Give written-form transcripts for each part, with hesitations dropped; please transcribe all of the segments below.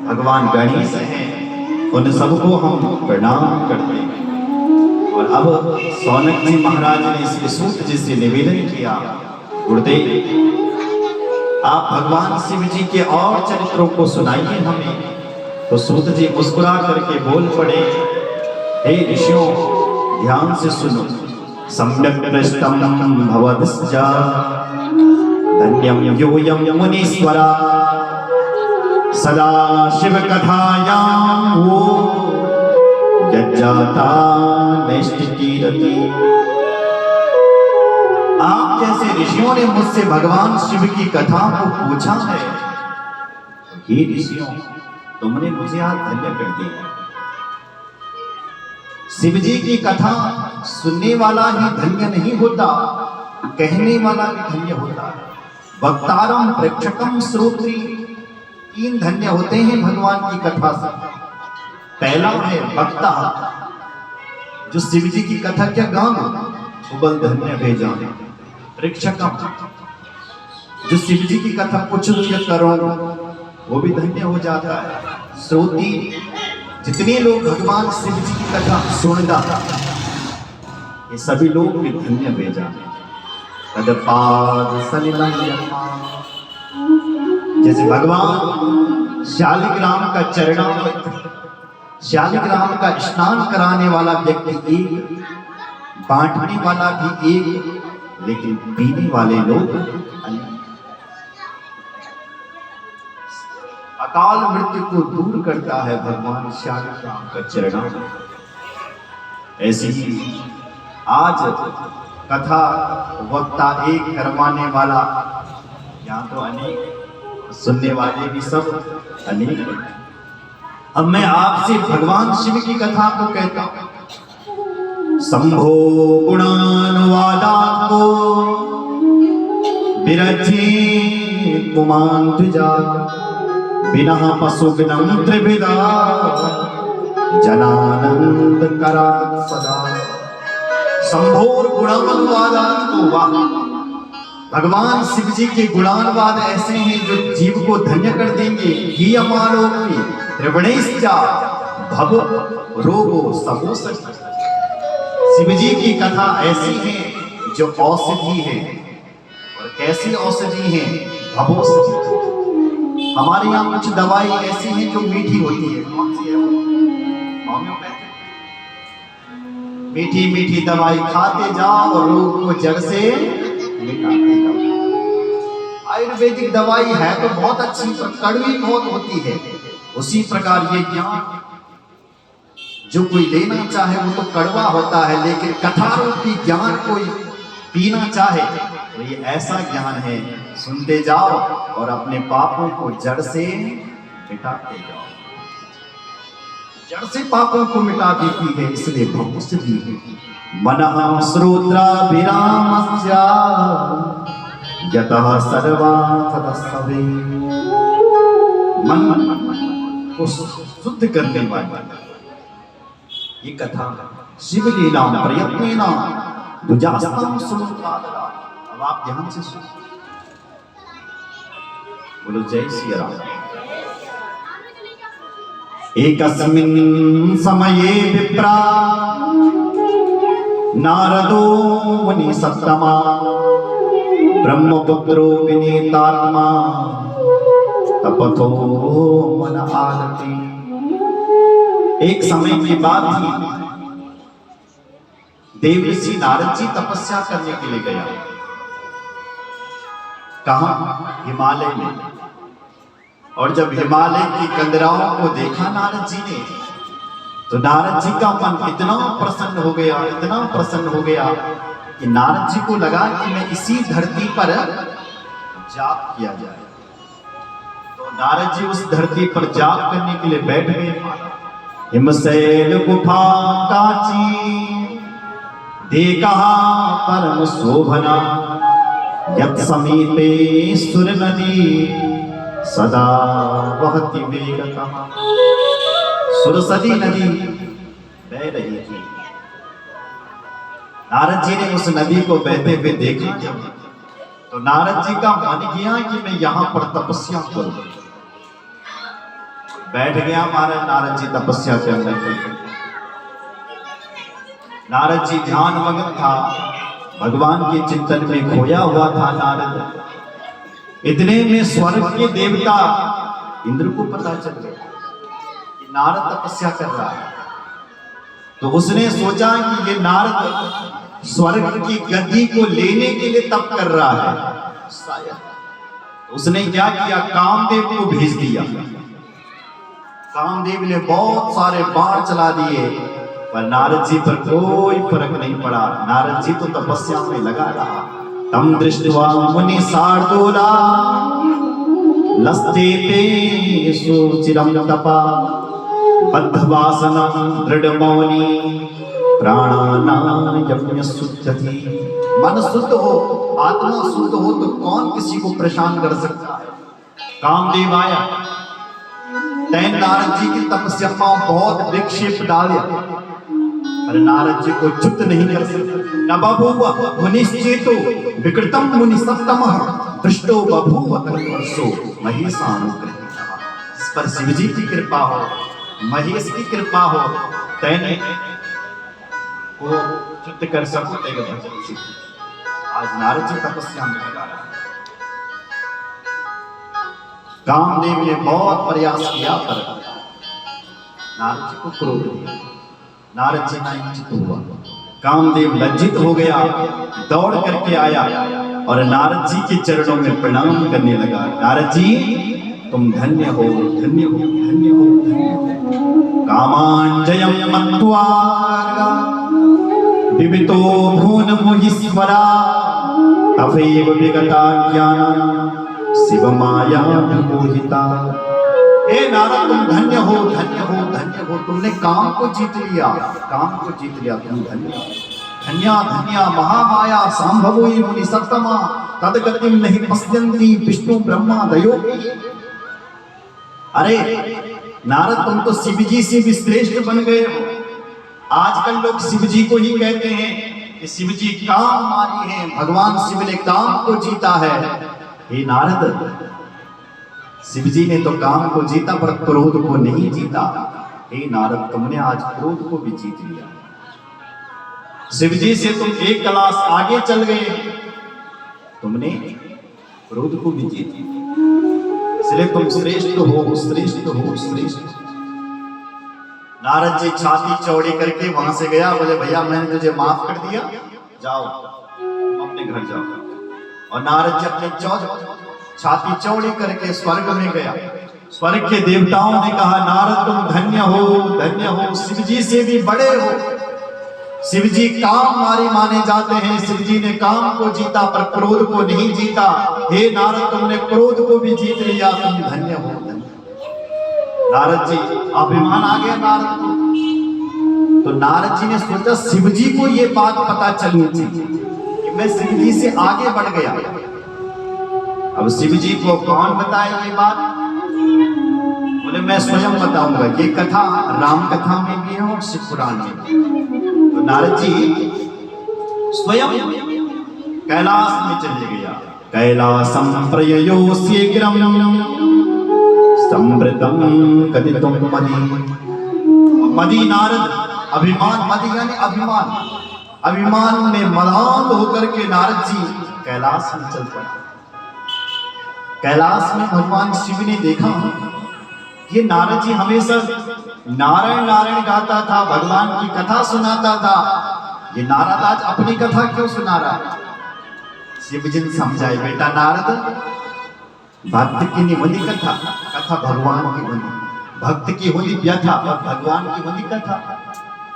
भगवान गणेश हैं, उन सबको हम प्रणाम करते हैं। और अब सौनक जी महाराज ने श्री सूत जी से निवेदन किया, गुरुदेव आप भगवान शिव जी के और चरित्रों को सुनाइए हमें। तो सूत जी मुस्कुरा करके बोल पड़े, हे ऋषियों ध्यान से सुनो। सम्यक् दृष्टं भवदस्या धन्यं योऽयं मुनीश्वरा सदा शिव कथायां वो यज्जाता नैष्ठिकीरति। आप जैसे ऋषियों ने मुझसे भगवान शिव की कथा को पूछा है, हे ऋषियों तुमने मुझे आज धन्य कर दिया। शिव जी की कथा सुनने वाला ही धन्य नहीं होता, कहने वाला भी धन्य होता है। वक्तारम प्रेक्षकम श्रोत्री, तीन धन्य होते हैं भगवान की कथा से। पहला है वक्ता, जो शिव जी की कथा क्या गानो वो बल धन्य भेजा। प्रेक्षकम, जो शिव जी की कथा कुछ करो वो भी धन्य हो जाता है। श्रोती, जितने लोग भगवान शिव जी की कथा सुनता ये सभी लोग भी धन्य भेजा। तदपाद सलिलम यथा, जैसे भगवान शालिग्राम का चरणामृत, शालिग्राम का स्नान कराने वाला व्यक्ति एक, बांटने वाला भी एक, लेकिन पीने वाले लोग अनेक। अकाल मृत्यु को दूर करता है भगवान शालिग्राम का चरणामृत। ऐसी ही आज कथा वक्ता एक, करवाने वाला यहाँ तो अनेक, सुनने वाले भी सब अनेक। अब मैं आपसे भगवान शिव की कथा को कहता हूं। शंभो गुणानुवादात् को विरजे पुमान द्विजा बिना पशु बिनम त्रिविदा जनानंद करा सदा। शंभोर गुणानुवादात् को, वाह भगवान शिव जी के गुणानुवाद ऐसे हैं जो जीव को धन्य कर देंगे। ही अमालोकी त्रिगुणैश्चा भव रोगो समोसति। शिव जी की कथा ऐसी है जो औषधि है। और कैसी औषधि है? भवौषधि। हमारे यहाँ कुछ दवाई ऐसी हैं जो मीठी होती है। कौन सी है वो? होम्योपैथी। मीठी मीठी दवाई खाते जाओ और रोग को जड़ से मिटाते जाओ। आयुर्वेदिक दवाई है तो बहुत अच्छी, पर कड़वी बहुत होती है। उसी प्रकार ये ज्ञान जो कोई लेना चाहे वो तो कड़वा होता है, लेकिन कथा रूपी ज्ञान कोई पीना चाहे तो ये ऐसा ज्ञान है, सुनते जाओ और अपने पापों को जड़ से मिटाते जाओ। जड़ से पापों को मिटा देती है, इसलिए भवौषधि है। मनः श्रोत्राभिरामस्य यतः सर्वार्थतस्सवे। मन को शुद्ध करने वाली ये कथा शिव लीला प्रयत्नेन दुजास्तं सुमुखादरा। अब आप ध्यान से सुनो, बोलो जय सिया राम। एकस्मिन् समये विप्रा नारदो मुनि सत्तमा ब्रह्मपुत्रो विनीतात्मा तपथो मन आलती। एक समय की बात थी, देवऋषि नारद जी तपस्या करने के लिए गया। कहां? हिमालय में। और जब हिमालय की कंदराओं को देखा नारद जी ने, तो नारद जी का मन इतना प्रसन्न हो गया, इतना प्रसन्न हो गया कि नारद जी को लगा कि मैं इसी धरती पर जाप किया जाए। तो नारद जी उस धरती पर जाप करने के लिए बैठ गए। हिमशैल गुफा काची देखा परम शोभना यत् समीपे सुर नदी सदा बहती वेगतः। सुरसदी नदी बह रही थी। नारद जी ने उस नदी को बहते हुए देखा जब, तो नारद जी का मन किया कि मैं यहां पर तपस्या करूं। बैठ गया महाराज नारद जी तपस्या करने के लिए। नारद जी ध्यान मग्न था, भगवान के चिंतन में खोया हुआ था नारद। इतने में स्वर्ग के देवता इंद्र को पता चल गया कि नारद तपस्या कर रहा है। तो उसने सोचा कि ये नारद स्वर्ग की गद्दी को लेने के लिए तप कर रहा है शायद। उसने क्या किया, कामदेव को भेज दिया। कामदेव ने बहुत सारे बाण चला दिए, पर नारद जी पर कोई फर्क नहीं पड़ा। नारद जी तो तपस्या में लगा रहा। तम दृष्ट्वा मुनि शार्दूला लस्ते पे सुचिरम तपा बद्धवासनम दृढ़मौनी प्राणानायम्य शुद्धति। मन शुद्ध हो, आत्मा शुद्ध हो तो कौन किसी को परेशान कर सकता है। कामदेव आया, तैन नारद जी की तपस्या में बहुत विक्षेप डाले, पर नारद जी को चुप नहीं कर सकते। न बभूव मुनिश्चेतो विकृतम मुनि सप्तमः दृष्टो बभूव तत्वर्षो महेशानुग्रहितः। इस पर शिव जी की कृपा हो, महेश की कृपा हो, तैने को चित्त कर सको तेरे भजन से। आज नारद जी तपस्या में लगा रहे। कामदेव ने बहुत प्रयास किया, पर नारद जी को क्रोध दिया। नारद जी चित्त हुआ। कामदेव लज्जित हो गया, दौड़ करके आया और नारद जी के चरणों में प्रणाम करने लगा। नारद जी तुम धन्य हो, धन्य हो, धन्य हो, धन्य हो। कामांजयम मत्वा विवितो भून मुहीश्वरा तथैव विगता ज्ञान शिव माया विमोहिता। हे नारद तुम धन्य हो, धन्य हो, धन्य हो। तुमने काम को जीत लिया, काम को जीत लिया, तुम धन्य हो। धन्या धन्या महामाया संभवोई मुनि सत्तमा तदगतिम नहीं पश्यन्ति विष्णु ब्रह्मा दयोपि। अरे नारद तुम तो शिव जी से भी श्रेष्ठ बन गए हो। आजकल लोग शिव जी को ही कहते हैं कि शिव जी काम मारी हैं, भगवान शिव ने काम को जीता है। हे नारद, शिव जी ने तो काम को जीता पर क्रोध को नहीं जीता। हे नारद तुमने आज क्रोध को भी जीत लिया। शिव जी से तुम एक क्लास आगे चल गए, तुमने क्रोध को भी जीत लिया। इसलिए तुम श्रेष्ठ हो, श्रेष्ठ हो, श्रेष्ठ। नारद जी छाती चौड़ी करके वहां से गया, बोले भैया मैंने तुझे माफ कर दिया, जाओ अपने घर जाओ। और नारद जी अपने छाती चौड़ी करके स्वर्ग में गया। स्वर्ग के देवताओं ने कहा नारद तुम धन्य हो, धन्य हो, शिव जी से भी बड़े हो। शिव जी काम मारे माने जाते हैं। शिव जी ने काम को जीता पर क्रोध को नहीं जीता। हे नारद तुमने क्रोध को भी जीत लिया, तुम धन्य हो, धन्य। नारद जी अभिमान आ गया नारद को। तो नारद जी ने सोचा शिव जी को ये बात पता चलनी चाहिए कि मैं शिव जी से आगे बढ़ गया। अब शिव जी को कौन बताए ये बात? बोले मैं स्वयं बताऊंगा। ये कथा राम कथा में भी है और शिव पुराण में भी। तो नारद जी स्वयं कैलाश में चले गया। कैलासम प्रययो शीघ्रम समृतम कथितम मदि। मदि नारद अभिमान, मदि यानी अभिमान, अभिमान में मदान होकर के नारद जी कैलाश में चल पड़े। कैलाश में भगवान शिव ने देखा ये नारद जी हमेशा नारायण नारायण गाता था, भगवान की कथा सुनाता था, ये नारद आज अपनी कथा क्यों सुना रहा है? शिव जी ने समझाए बेटा नारद भक्त की नहीं होती कथा, कथा भगवान की होती। भक्त की होती व्यथा और भगवान की होती कथा।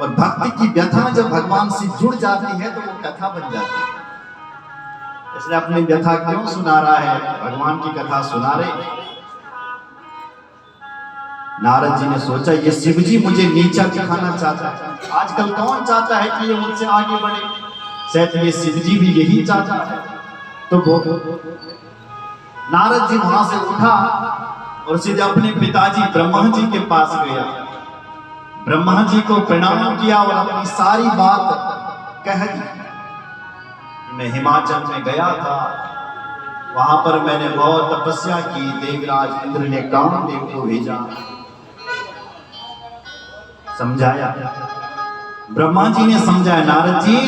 और भक्ति की व्यथा जब भगवान से जुड़ जाती है तो वो कथा बन जाती है। इसलिए अपनी व्यथा क्यों सुना रहा है? भगवान की कथा सुना रहे। नारद जी ने सोचा ये शिव जी मुझे नीचा दिखाना चाहता है। आजकल कौन चाहता है कि ये मुझसे आगे बढ़े? शायद ये शिव जी भी यही चाहता है। तो वो नारद जी वहां से उठा और सीधे अपने पिताजी ब्रह्मा जी के पास गया। ब्रह्मा जी को प्रणाम किया और अपनी सारी बात कह दी। मैं हिमाचल में गया था, वहां पर मैंने बहुत तपस्या की। देवराज इंद्र ने कामदेव को भेजा, समझाया। ब्रह्मा जी ने समझाया, नारद जी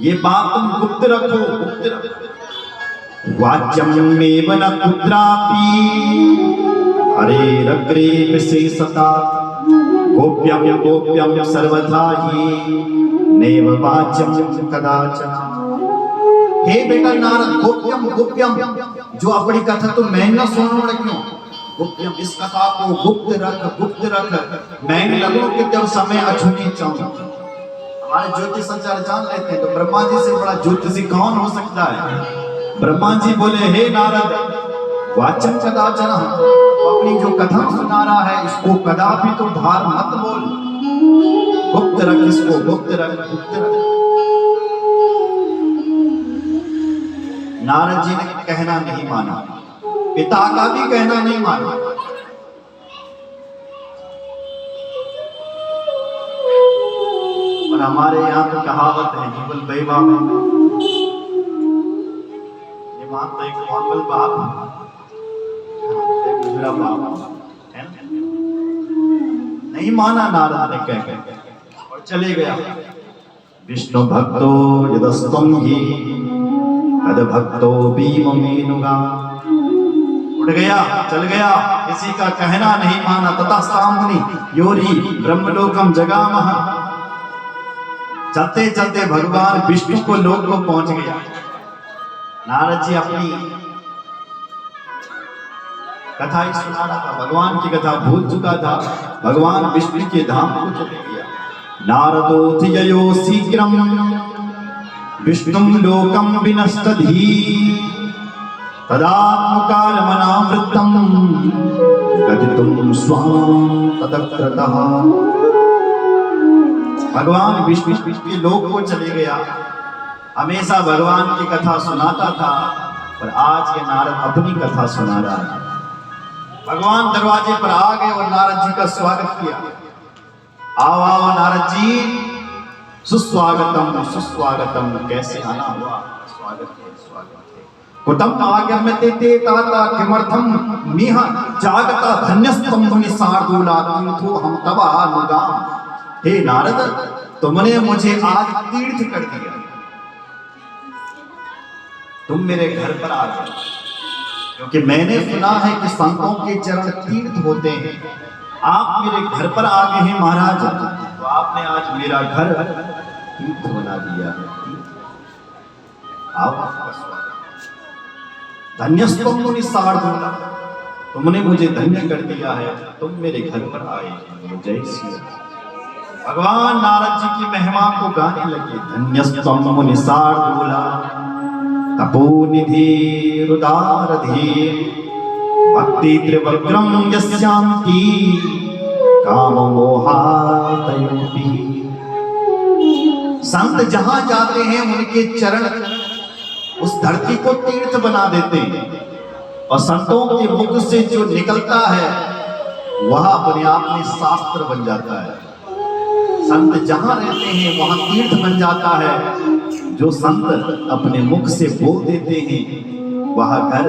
ये बात तुम गुप्त रखो, गुप्त रखो। वाच्यमेव न कुत्रापि हरेरग्रे विशेषता, गोप्यं गोप्यं सर्वथा हि नैव वाच्यं कदाचन। हे बेटा नारद, गोप्यम गोप्यम, जो अपनी कथा तो मैं न सुनने क्यों, गुप्तम, इस कथा को गुप्त रख, गुप्त रख। मैं लगू कि जब समय अछूनी चाहूं। हमारे ज्योतिष संचार जान लेते हैं, तो ब्रह्मा जी से बड़ा ज्योतिषी कौन हो सकता है। ब्रह्मा जी बोले, हे नारद, वाचन कदाचन, तो अपनी जो कथा सुना रहा है इसको कदापि तो धार मत बोल, गुप्त रख, इसको गुप्त रख, गुप्त रख। नारद जी ने कहना नहीं माना, पिता का भी कहना नहीं माना। और हमारे यहाँ तो कहावत है, केवल बेबाप ये मानता है, केवल बाप गुजरा बाप है ना। नहीं माना नारद ने कह और चले गया। विष्णु भक्तो यदस्तम ही तद भक्तो भीममेनुगा। उठ गया, चल गया, किसी का कहना नहीं माना। तथा सामुनि योरी ब्रह्मलोकम जगामह। चलते चलते भगवान विष्णु को लोक को पहुंच गया। नारद जी अपनी कथा ही सुना रहा था, भगवान की कथा भूल चुका था। भगवान विष्णु के धाम को चले गया। नारदोऽधिययो शीघ्रम विष्णुं लोकं विनष्टधि, तदात्मकालमनावृत्तं गदितुं स्वां तदक्रतः। भगवान विष्णु के लोक को चले गया। हमेशा भगवान की कथा सुनाता था, पर आज ये नारद अपनी कथा सुना रहा है। भगवान दरवाजे पर आ गए और नारद जी का स्वागत किया। आओ आओ नारद जी, सुस्वागतम सुस्वागतम। कैसे आना हुआ? स्वागत है, स्वागत है। कुतम आगम्यते ते ताता किमर्थम मिह जागता धन्यस्तम मुनि शार्दूला तीर्थो हम तव अनुगाम। हे नारद, तुमने मुझे आज तीर्थ कर दिया, तुम मेरे घर पर आ गए, क्योंकि मैंने सुना है कि संतों के चरण तीर्थ होते हैं। आप मेरे घर पर आ गए हैं महाराज, तो आपने आज मेरा घर तीर्थ बना दिया है। आओ, आपका स्वागत। धन्यस्तम मुनि शार्दूला, तुमने मुझे धन्य कर दिया है, तुम मेरे घर पर आए। जय श्री राम। भगवान नारद जी की महिमा को गाने लगे। धन्यस्तम मुनि शार्दूला तपोनिधि रुदारधि, भक्ति त्रिवक्रम यस्यांति काम मोहातयोपि। संत जहां जाते हैं उनके चरण उस धरती को तीर्थ बना देते हैं, और संतों के मुख से जो निकलता है वह अपने आप में शास्त्र बन जाता है। संत जहां रहते हैं वहां तीर्थ बन जाता है। जो संत अपने मुख से बोल देते हैं वह घर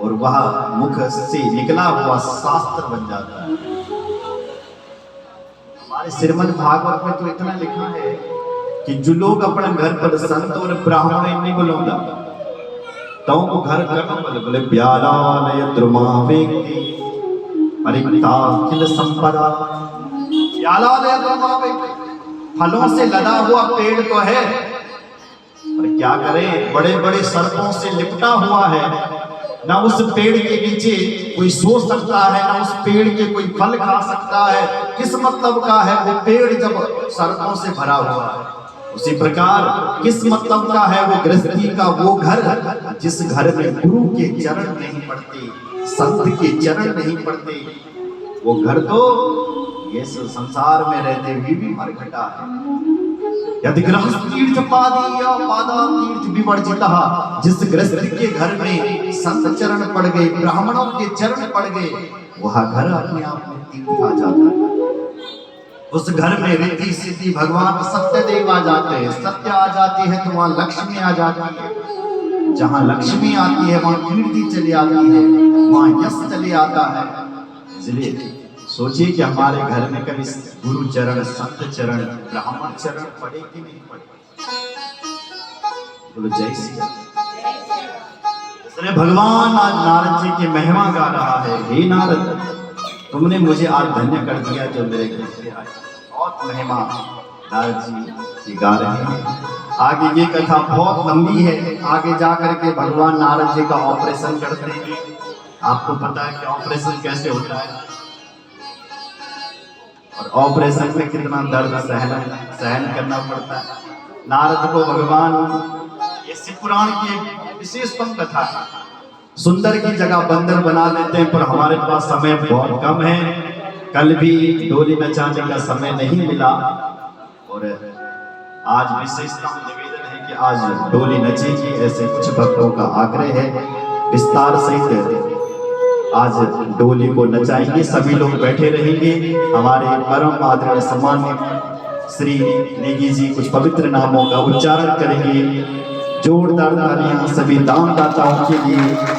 और वह मुख से निकला हुआ शास्त्र बन जाता है। हमारे श्रीमद् भागवत में तो इतना लिखा है कि जो लोग अपने घर पर संत और ब्राह्मण नहीं बोलूंगा तो वो घर कर बोले ब्यालालय द्रुमावेक्ति परिक्ता किल संपदा। ब्यालालय द्रुमावेक्ति, फलों से लदा हुआ पेड़ तो है, पर क्या करें, बड़े बड़े सर्पों से लिपटा हुआ है। ना उस पेड़ के नीचे कोई सो सकता है, ना उस पेड़ के कोई फल खा सकता है। किस मतलब का है वो पेड़ जब सर्पों से भरा हुआ है? उसी प्रकार किस मतलब का है वो गृहस्थी का वो घर जिस घर में गुरु के चरण नहीं पड़ते, संत के चरण नहीं पड़ते, वो घर तो ये संसार में रहते हुए भी मरघटा है। यदि गृहस्थ तीर्थ पादीय पादा तीर्थ विवर्जितः, जिस गृहस्थ के घर में संत चरण पड़ गए, ब्राह्मणों के चरण पड़ गए, वह घर अपने आप में तीर्थ आ जाता है। उस घर में रिद्धि सिद्धि भगवान सत्यदेव आ जाते हैं, सत्य आ जाती है तो वहां लक्ष्मी आ जाती है। जहां लक्ष्मी आती है वहां कीर्ति चली आती है, वहां यश चले आता है। इसलिए सोचिए कि हमारे घर में कभी गुरु चरण, संत चरण, ब्राह्मण चरण पड़े कि नहीं पड़े? बोलो जय श्री राम। इसलिए भगवान आज नारद जी की महिमा गा रहा है। हे नारद, तुमने मुझे आज धन्य कर दिया जो मेरे घर पे आए। बहुत महिमा नारद जी गा रहे हैं। आगे ये कथा बहुत लंबी है। आगे जा करके भगवान नारद जी का ऑपरेशन करते हैं। आपको पता है कि ऑपरेशन कैसे होता है और ऑपरेशन में कितना दर्द सहन करना पड़ता है। नारद को भगवान, ये शिव पुराण की विशेषतम कथा है। सुंदर की जगह बंदर बना देते हैं, पर हमारे पास समय बहुत कम है। कल भी डोली नचाने का समय नहीं मिला और आज विशेषतम निवेदन है कि आज डोली नचेगी, ऐसे कुछ भक्तों का आग्रह है। विस्तार सहित आज डोली को नचाएंगे, सभी लोग बैठे रहेंगे। हमारे परम आदरणीय सम्मान्य श्री नेगी जी कुछ पवित्र नामों का उच्चारण करेंगे। जोरदार तालियां सभी दानदाताओं के लिए।